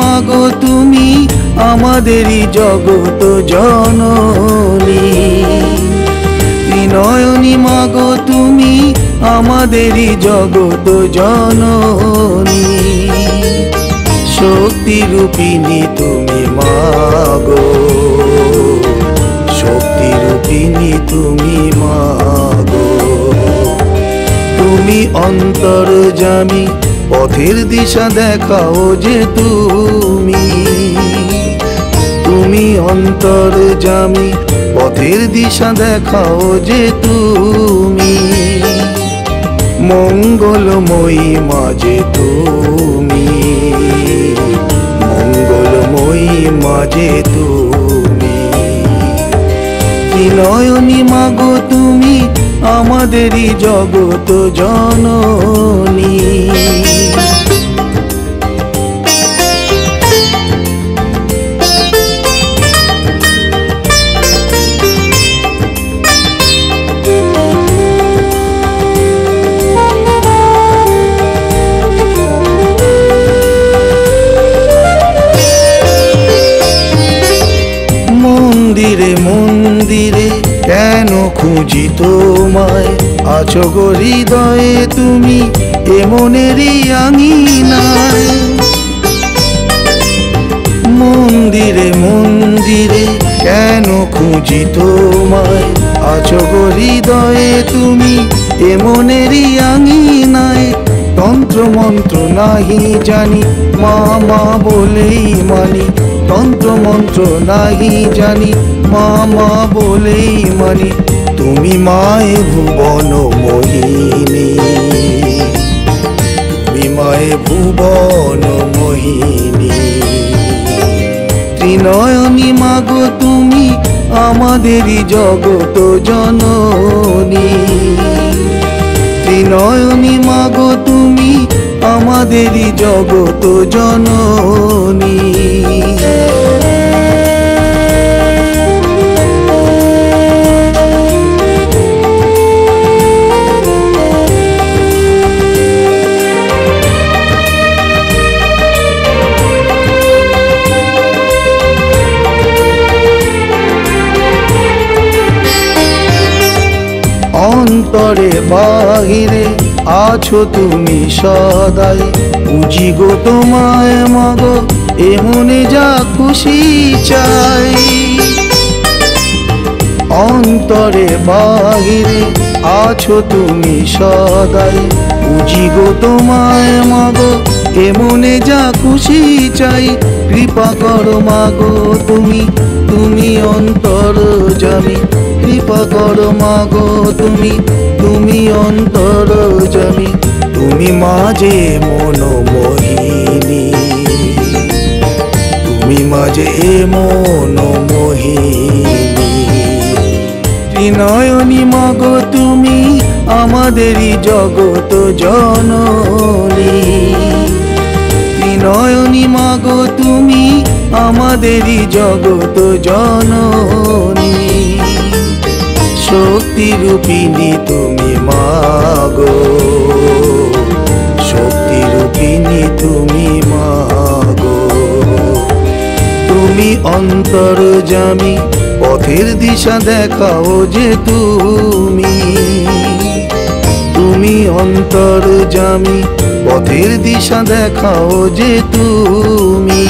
মাগো তুমি আমাদেরই জগত জননী। ত্রিনয়নী মাগো তুমি আমাদেরই জগত জননী। শক্তি রূপিণী তুমি মাগো, শক্তি রূপিণী তুমি মাগো। তুমি অন্তর্যামী, পথের দিশা দেখাও যে তুমি। তুমি অন্তর্যামী, পথের দিশা দেখাও যে তুমি। মঙ্গলময়ী মাঝে তুমি, মঙ্গলময়ী মাঝে তুমি। ত্রিনয়নী মাগো তুমি আমাদেরই জগত জননী। মন্দিরে মন্দিরে কেন খুঁজি তোমায়, আছো গো হৃদয়ে তুমি এ মনেরই আঙিনায়। মন্দিরে মন্দিরে কেন খুঁজি তোমায়, আছো গো হৃদয়ে তুমি এ মনেরই আঙিনায়। তন্ত্র মন্ত্র নাহি জানি, মা মা বলেই মানি। তন্ত্র মন্ত্র নাহি জানি, মা মা বলেই মানি। তুমি মায়ে ভুবন মোহিনী, তুমি মায়ে ভুবন মোহিনী। ত্রিনয়নী মাগো তুমি আমাদেরই জগত জননী। ত্রিনয়নী মাগো তুমি আমাদেরই জগত জননী। অন্তরে বাহিরে আছো তুমি সদাই, বুঝি গো তোমায় মাগো এ মনে যা খুশি চাই। অন্তরে বাহিরে আছো তুমি সদাই, বুঝি গো তোমায় মাগো এ মনে যা খুশি চাই। কৃপা করো মাগো তুমি, তুমি অন্তর্যামী। কৃপা করো মাগো তুমি, তুমি অন্তর্যামী। তুমি মাঝে মনোমোহিনী, তুমি মাঝে মনোমোহিনী। ত্রিনয়নী মাগো তুমি আমাদেরই জগত জননী। ত্রিনয়নী মাগো তুমি আমাদেরই জগত জননী। শক্তি রূপিণী তুমি মাগো, শক্তি রূপিণী তুমি মাগো। তুমি অন্তর্যামী, পথের দিশা দেখাও যে তুমি। তুমি অন্তর্যামী, পথের দিশা দেখাও যে তুমি।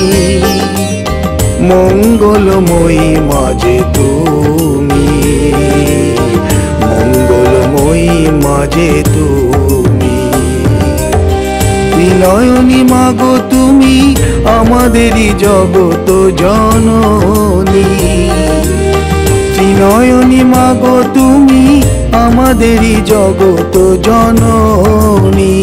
মঙ্গলময়ী মাঝে তুমি, মঙ্গলময়ী মাঝে তুমি। ত্রিনয়নী মাগো তুমি আমাদেরই জগত জননী। ত্রিনয়নী মাগো তুমি আমাদেরই জগত জননী।